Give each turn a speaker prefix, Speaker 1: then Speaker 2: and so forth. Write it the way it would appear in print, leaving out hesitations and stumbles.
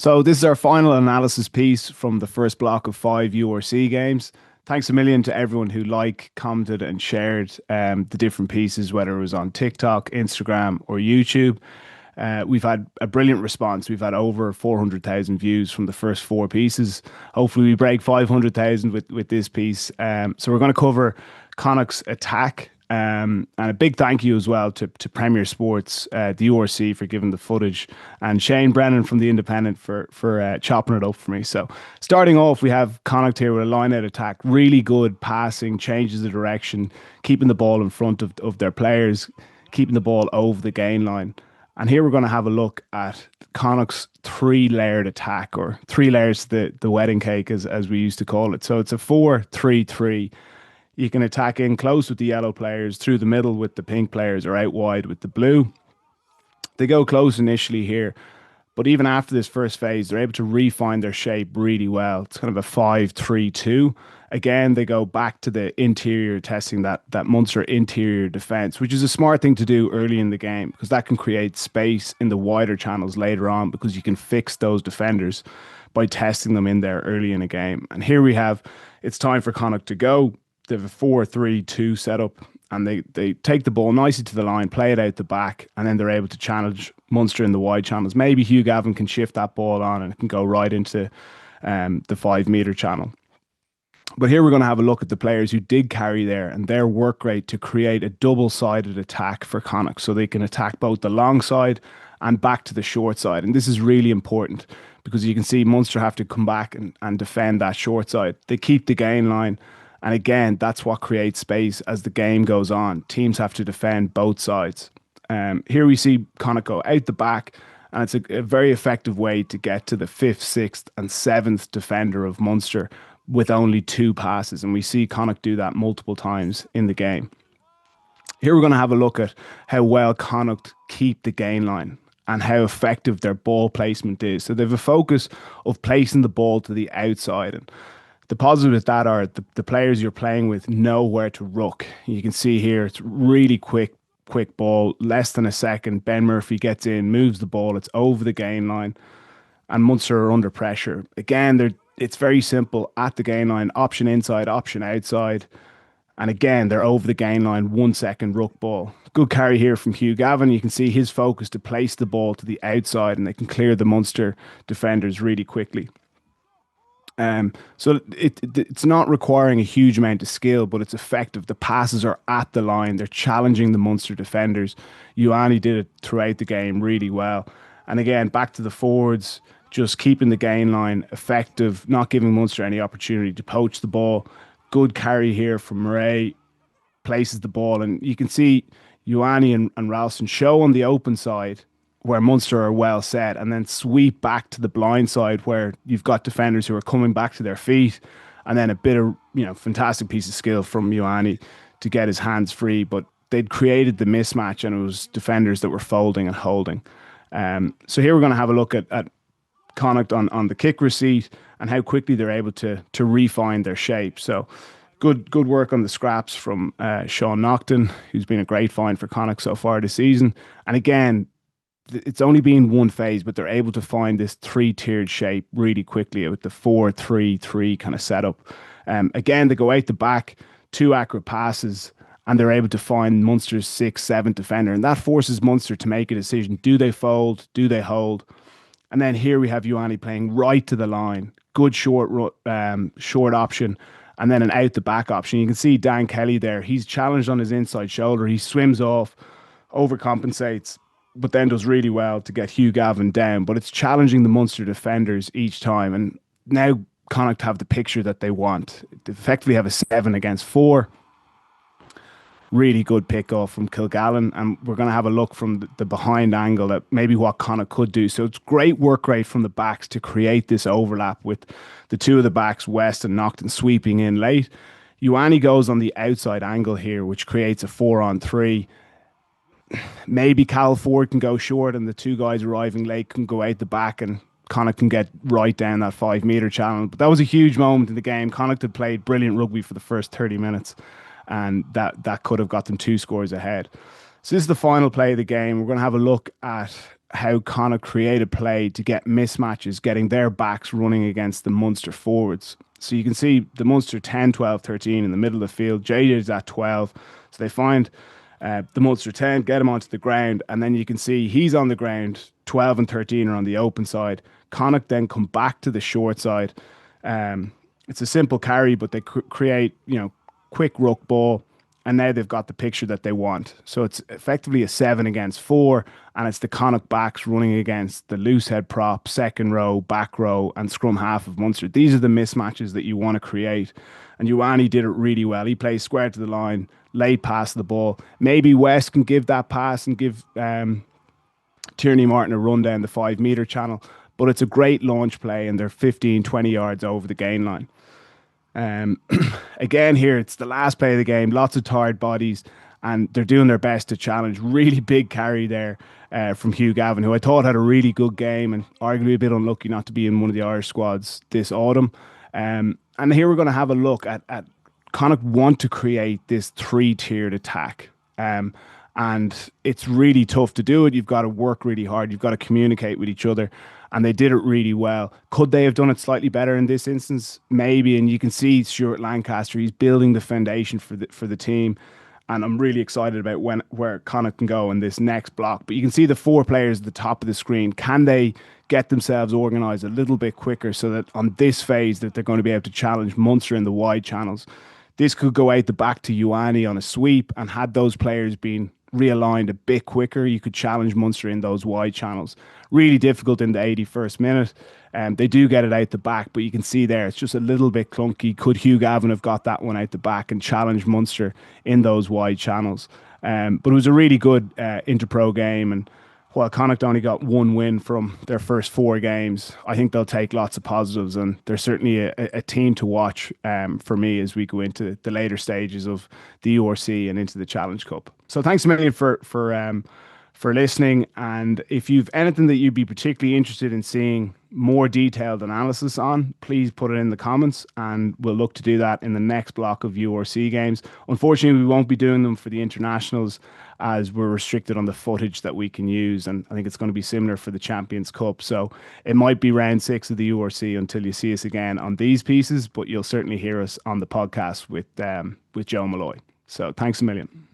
Speaker 1: So this is our final analysis piece from the first block of 5 URC games. Thanks a million to everyone who commented, and shared the different pieces, whether it was on TikTok, Instagram, or YouTube. We've had a brilliant response. We've had over 400,000 views from the first four pieces. Hopefully, we break 500,000 with this piece. So we're going to cover Connacht's attack. And a big thank you as well to Premier Sports, the URC, for giving the footage, and Shane Brennan from the Independent for chopping it up for me. So starting off, we have Connacht here with a line-out attack, really good passing, changes the direction, keeping the ball in front of their players, keeping the ball over the gain line. And here we're going to have a look at Connacht's three-layered attack, or three layers to the wedding cake, as we used to call it. So it's a 4-3-3. You can attack in close with the yellow players, through the middle with the pink players, or out wide with the blue. They go close initially here, but even after this first phase, they're able to refine their shape really well. It's kind of a 5-3-2. Again, they go back to the interior, testing that Munster interior defence, which is a smart thing to do early in the game, because that can create space in the wider channels later on, because you can fix those defenders by testing them in there early in a game. And here we have, it's time for Connacht to go. They have a 4-3-2 setup, and they take the ball nicely to the line, play it out the back, and then they're able to challenge Munster in the wide channels. Maybe Hugh Gavin can shift that ball on and it can go right into the 5 metre channel. But here we're going to have a look at the players who did carry there and their work rate to create a double-sided attack for Connacht, so they can attack both the long side and back to the short side. And this is really important, because you can see Munster have to come back and defend that short side. They keep the gain line. And again, that's what creates space as the game goes on. Teams have to defend both sides. Here we see Connacht go out the back, and it's a very effective way to get to the 5th, 6th, and 7th defender of Munster with only 2 passes. And we see Connacht do that multiple times in the game. Here we're going to have a look at how well Connacht keep the gain line and how effective their ball placement is. So they have a focus of placing the ball to the outside. And the positive with that are the players you're playing with know where to ruck. You can see here, it's really quick ball, less than a second. Ben Murphy gets in, moves the ball, it's over the gain line, and Munster are under pressure. Again, it's very simple at the gain line, option inside, option outside. And again, they're over the gain line, 1 second ruck ball. Good carry here from Hugh Gavin. You can see his focus to place the ball to the outside, and they can clear the Munster defenders really quickly. So it's not requiring a huge amount of skill, but it's effective. The passes are at the line. They're challenging the Munster defenders. Ioane did it throughout the game really well. And again, back to the forwards, just keeping the gain line effective, not giving Munster any opportunity to poach the ball. Good carry here from Murray, places the ball. And you can see Ioane and Ralston show on the open side where Munster are well set, and then sweep back to the blind side where you've got defenders who are coming back to their feet, and then a bit of, fantastic piece of skill from Ioane to get his hands free. But they'd created the mismatch, and it was defenders that were folding and holding. So here we're going to have a look at Connacht on the kick receipt and how quickly they're able to refine their shape. So good work on the scraps from Sean Naughton, who's been a great find for Connacht so far this season. And again, it's only been one phase, but they're able to find this 3-tiered shape really quickly with the 4-3-3 kind of setup. Again, they go out the back, 2 accurate passes, and they're able to find Munster's 6th, 7th defender. And that forces Munster to make a decision. Do they fold? Do they hold? And then here we have Ioane playing right to the line. Good short option, and then an out the back option. You can see Dan Kelly there. He's challenged on his inside shoulder. He swims off, overcompensates, but then does really well to get Hugh Gavin down. But it's challenging the Munster defenders each time. And now Connacht have the picture that they want. They effectively have a 7-against-4. Really good pick off from Kilgallen. And we're going to have a look from the behind angle at maybe what Connacht could do. So it's great work rate from the backs to create this overlap with the 2 of the backs, West and Naughton, sweeping in late. Ioane goes on the outside angle here, which creates a 4-on-3. Maybe Cal Ford can go short, and the 2 guys arriving late can go out the back, and Connacht can get right down that 5-metre channel. But that was a huge moment in the game. Connacht had played brilliant rugby for the first 30 minutes, and that could have got them 2 scores ahead. So this is the final play of the game. We're going to have a look at how Connacht created play to get mismatches, getting their backs running against the Munster forwards. So you can see the Munster 10, 12, 13 in the middle of the field. JJ's at 12. So they find the Munster 10, get him onto the ground, and then you can see he's on the ground. 12 and 13 are on the open side. Connacht then come back to the short side. It's a simple carry, but they create, quick ruck ball, and now they've got the picture that they want. So it's effectively a 7 against 4, and it's the Connacht backs running against the loose head prop, second row, back row, and scrum half of Munster. These are the mismatches that you want to create. And Ioane did it really well. He plays square to the line, late pass the ball. Maybe West can give that pass and give Tierney Martin a run down the 5 meter channel. But it's a great launch play, and they're 15, 20 yards over the gain line. Again, here it's the last play of the game, lots of tired bodies, and they're doing their best to challenge. Really big carry there from Hugh Gavin, who I thought had a really good game and arguably a bit unlucky not to be in one of the Irish squads this autumn. And here we're going to have a look at Connacht want to create this 3-tiered attack. And it's really tough to do it. You've got to work really hard. You've got to communicate with each other. And they did it really well. Could they have done it slightly better in this instance? Maybe. And you can see Stuart Lancaster, he's building the foundation for the team. And I'm really excited about where Connacht can go in this next block. But you can see the 4 players at the top of the screen. Can they get themselves organised a little bit quicker so that on this phase that they're going to be able to challenge Munster in the wide channels? This could go out the back to Ioane on a sweep, and had those players been realigned a bit quicker, you could challenge Munster in those wide channels. Really difficult in the 81st minute. They do get it out the back, but you can see there it's just a little bit clunky. Could Hugh Gavin have got that one out the back and challenged Munster in those wide channels? But it was a really good interpro game, and while Connacht only got 1 win from their first 4 games, I think they'll take lots of positives, and they're certainly a team to watch for me as we go into the later stages of the URC and into the Challenge Cup. So thanks a million for listening, and if you've anything that you'd be particularly interested in seeing more detailed analysis on, please put it in the comments, and we'll look to do that in the next block of URC games. Unfortunately, we won't be doing them for the internationals as we're restricted on the footage that we can use, and I think it's going to be similar for the Champions Cup. So it might be round 6 of the URC until you see us again on these pieces, but you'll certainly hear us on the podcast with Joe Malloy. So thanks a million.